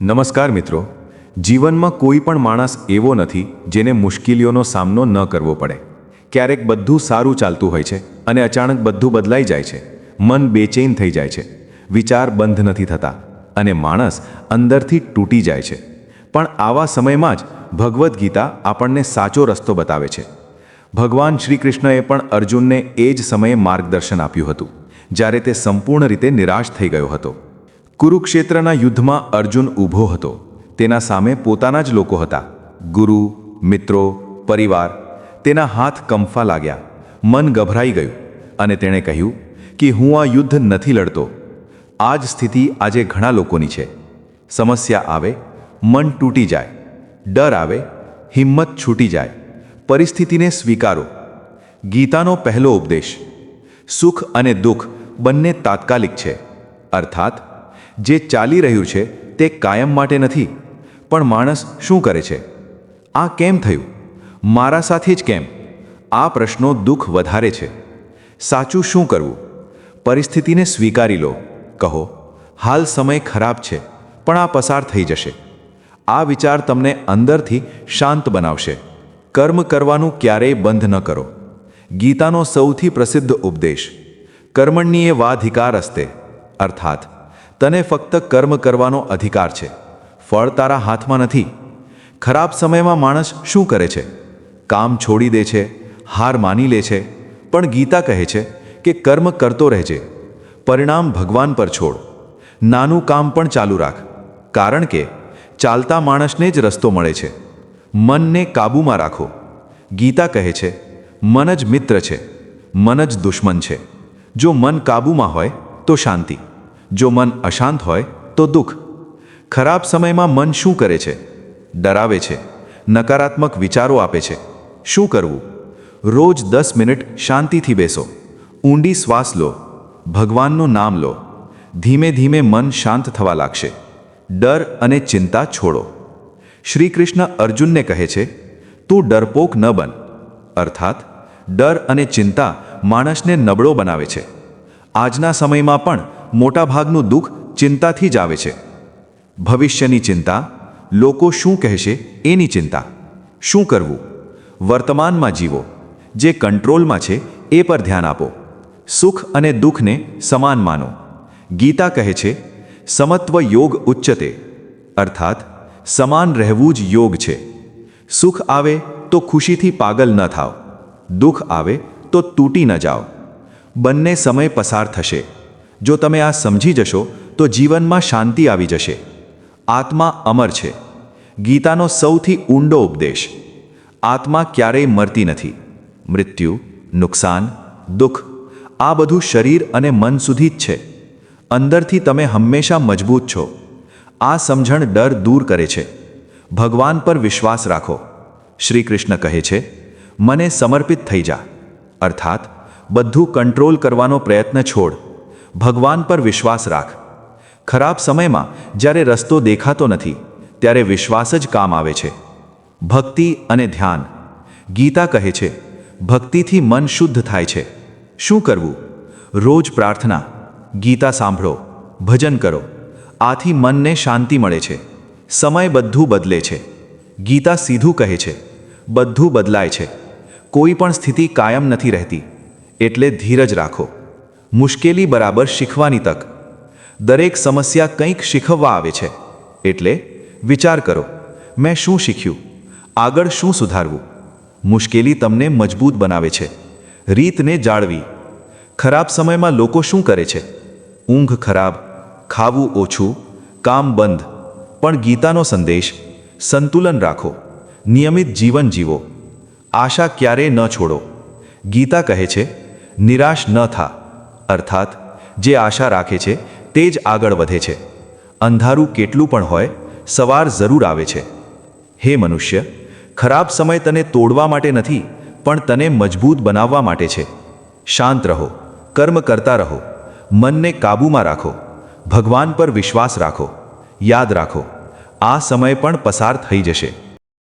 નમસ્કાર મિત્રો, જીવનમાં કોઈ પણ માણસ એવો નથી જેને મુશ્કેલીઓનો સામનો ન કરવો પડે. ક્યારેક બધું સારું ચાલતું હોય છે અને અચાનક બધું બદલાઈ જાય છે. મન બેચેન થઈ જાય છે, વિચાર બંધ નથી થતા અને માણસ અંદરથી તૂટી જાય છે. પણ આવા સમયમાં જ ભગવદ્ ગીતા આપણને સાચો રસ્તો બતાવે છે. ભગવાન શ્રી કૃષ્ણએ પણ અર્જુનને એ જ સમયે માર્ગદર્શન આપ્યું હતું જ્યારે તે સંપૂર્ણ રીતે નિરાશ થઈ ગયો હતો. કુરુક્ષેત્રના યુદ્ધમાં અર્જુન ઊભો હતો. તેના સામે પોતાના જ લોકો હતા, ગુરુ, મિત્રો, પરિવાર. તેના હાથ કંપવા લાગ્યા, મન ગભરાઈ ગયું અને તેણે કહ્યું કે હું આ યુદ્ધ નથી લડતો. આ જ સ્થિતિ આજે ઘણા લોકોની છે. સમસ્યા આવે, મન તૂટી જાય. ડર આવે, હિંમત છૂટી જાય. પરિસ્થિતિને સ્વીકારો. ગીતાનો પહેલો ઉપદેશ: સુખ અને દુઃખ બંને તાત્કાલિક છે. અર્થાત જે ચાલી રહ્યું છે તે કાયમ માટે નથી. પણ માણસ શું કરે છે? આ કેમ થયું? મારા સાથે જ કેમ? આ પ્રશ્નો દુઃખ વધારે છે. સાચું શું કરવું? પરિસ્થિતિને સ્વીકારી લો. કહો, હાલ સમય ખરાબ છે, પણ આ પસાર થઈ જશે. આ વિચાર તમને અંદરથી શાંત બનાવશે. કર્મ કરવાનું ક્યારેય બંધ ન કરો. ગીતાનો સૌથી પ્રસિદ્ધ ઉપદેશ: કર્મણ્યેવાધિકારસ્તે. અર્થાત તને ફક્ત કર્મ કરવાનો અધિકાર છે, ફળ તારા હાથમાં નથી. ખરાબ સમયમાં માણસ શું કરે છે? કામ છોડી દે છે, હાર માની લે છે. પણ ગીતા કહે છે કે કર્મ કરતો રહેજે, પરિણામ ભગવાન પર છોડ. નાનું કામ પણ ચાલુ રાખ, કારણ કે ચાલતા માણસને જ રસ્તો મળે છે. મનને કાબૂમાં રાખો. ગીતા કહે છે, મન જ મિત્ર છે, મન જ દુશ્મન છે. જો મન કાબૂમાં હોય તો શાંતિ, જો મન અશાંત હોય તો દુઃખ. ખરાબ સમયમાં મન શું કરે છે? ડરાવે છે, નકારાત્મક વિચારો આપે છે. શું કરવું? રોજ 10 મિનિટ શાંતિથી બેસો, ઊંડી શ્વાસ લો, ભગવાનનું નામ લો. ધીમે ધીમે મન શાંત થવા લાગશે. ડર અને ચિંતા છોડો. શ્રી કૃષ્ણ અર્જુનને કહે છે, તું ડરપોક ન બન. અર્થાત ડર અને ચિંતા માણસને નબળો બનાવે છે. આજના સમયમાં પણ મોટાભાગનું દુઃખ ચિંતાથી જ આવે છે. ભવિષ્યની ચિંતા, લોકો શું કહેશે એની ચિંતા. શું કરવું? વર્તમાનમાં જીવો. જે કંટ્રોલમાં છે એ પર ધ્યાન આપો. સુખ અને દુઃખને સમાન માનો. ગીતા કહે છે, સમત્વ યોગ ઉચ્ચતે. અર્થાત સમાન રહેવું જ યોગ છે. સુખ આવે તો ખુશીથી પાગલ ન થાવ, દુઃખ આવે તો તૂટી ન જાઓ. બંને સમય પસાર થશે. જો તમે આ સમજી જશો તો જીવનમાં શાંતિ આવી જશે. આત્મા અમર છે. ગીતાનો સૌથી ઊંડો ઉપદેશ: આત્મા ક્યારેય મરતી નથી. મૃત્યુ, નુકસાન, દુઃખ આ બધું શરીર અને મન સુધી જ છે. અંદરથી તમે હંમેશા મજબૂત છો. આ સમજણ ડર દૂર કરે છે. ભગવાન પર વિશ્વાસ રાખો. શ્રી કૃષ્ણ કહે છે, મને સમર્પિત થઈ જા. અર્થાત બધું કંટ્રોલ કરવાનો પ્રયત્ન છોડ. ભગવાન પર વિશ્વાસ રાખ. ખરાબ સમયમાં જ્યારે રસ્તો દેખાતો નથી ત્યારે વિશ્વાસ જ કામ આવે છે. ભક્તિ અને ધ્યાન. ગીતા કહે છે, ભક્તિથી મન શુદ્ધ થાય છે. શું કરવું? રોજ પ્રાર્થના, ગીતા સાંભળો, ભજન કરો. આથી મનને શાંતિ મળે છે. સમય બધું બદલે છે. ગીતા સીધું કહે છે, બધું બદલાય છે. કોઈ પણ સ્થિતિ કાયમ નથી રહેતી. એટલે ધીરજ રાખો. મુશ્કેલી બરાબર શીખવાની તક. દરેક સમસ્યા કંઈક શીખવવા આવે છે. એટલે વિચાર કરો, મેં શું શીખ્યું? આગળ શું સુધારવું? મુશ્કેલી તમને મજબૂત બનાવે છે. રીતને જાળવી. ખરાબ સમયમાં લોકો શું કરે છે? ઊંઘ ખરાબ, ખાવું ઓછું, કામ બંધ. પણ ગીતાનો સંદેશ: સંતુલન રાખો, નિયમિત જીવન જીવો, આશા ક્યારેય ન છોડો. ગીતા કહે છે, નિરાશ ન થા. અર્થાત જે આશા રાખે છે તે જ આગળ વધે છે. અંધારું કેટલું પણ હોય, સવાર જરૂર આવે છે. હે મનુષ્ય, ખરાબ સમય તને તોડવા માટે નથી, પણ તને મજબૂત બનાવવા માટે છે. શાંત રહો, કર્મ કરતા રહો, મનને કાબૂમાં રાખો, ભગવાન પર વિશ્વાસ રાખો. યાદ રાખો, આ સમય પણ પસાર થઈ જશે.